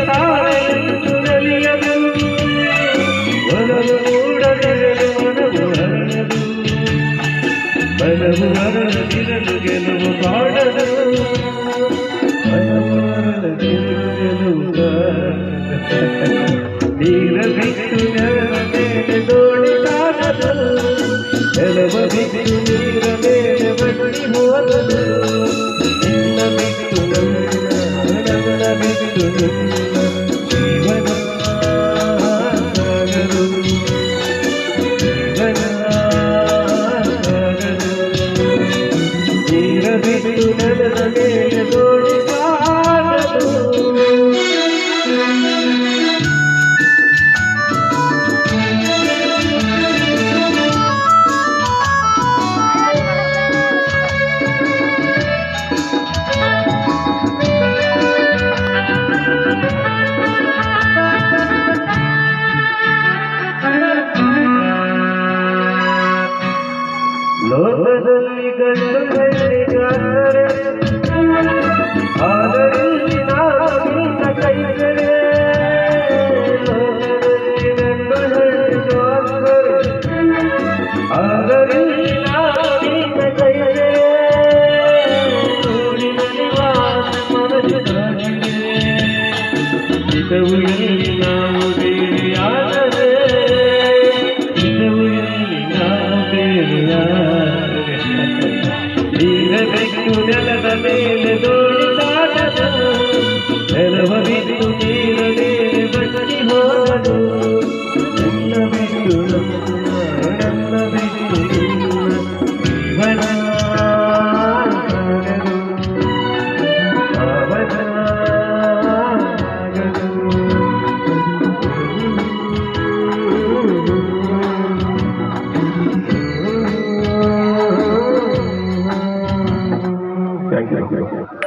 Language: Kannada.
ತಾಳೆಂದು ನಲಿಯದು ಒಲವು ಮೂಡದಿರಲು ಮನವು ಹರಳದು ಬಲವು ಹರಳದಿರಲು ಗೆಲುವು ಕಾಣದು ಬಲವು ಹರಳದಿರಲು ಗೆಲುವು ನೀರ ಬಿಟ್ಟು ನೆಲದ ಮೇಲೆ ದೋಣಿ ಸಾಗದು ನೆಲವ ಬಿಟ್ಟು ನೀರ ಮೇಲೆ ಬಡ್ಡಿ ಹೋಗದು ನಿನ್ನ ಬಿಟ್ಟು ನನ್ನ ಬಿಟ್ಟು ಜೀವನ ಸಾಗದು ಜೀವನ ಸಾಗದು ನೀರ ಬಿಟ್ಟು ನೆಲದ ಮೇಲೆ ದೋಣಿ ಸಾಗದು ಲೋಕದಲ್ಲಿ ಗಂಡು ಹೆಣ್ಣಿಗಾದರೆ ಆದರೆ ನಾವು ನಿನ್ನ ಕೈಗಳೇ ಲೋಕದಲ್ಲಿ ಗಂಡು ಹೆಣ್ಣಿಗಾದರೆ ಆದರೆ ನಾವು ನಿನ್ನ ಕೈಗಳೇ ನೋಡಿನಲ್ಲಿ ವಾಸ ಮನಸ್ಸಿನಾಗಿದೆ ಹಿತವು ಎಲ್ಲಿ ನಾವು ಬೇರೆಯಾದರೆ ಹಿತವು ಎಲ್ಲಿ ನಾವು ಬೇರೆಯಾದರೆ ನೀರ ಬಿಟ್ಟು ನೆಲದ ಮೇಲೆ ದೋಣಿ ಸಾಗದು ನೆಲವ ಬಿಟ್ಟು ನೀರ ಮೇಲೆ ಬಡ್ಡಿ ಹೋಗದು ನನ್ನ ಬಿಟ್ಟು ನನ್ನ ಬಿಟ್ಟು ಜೀವನ ಸಾಗದು ಪಾವನ ಸಾಗದು Thank you.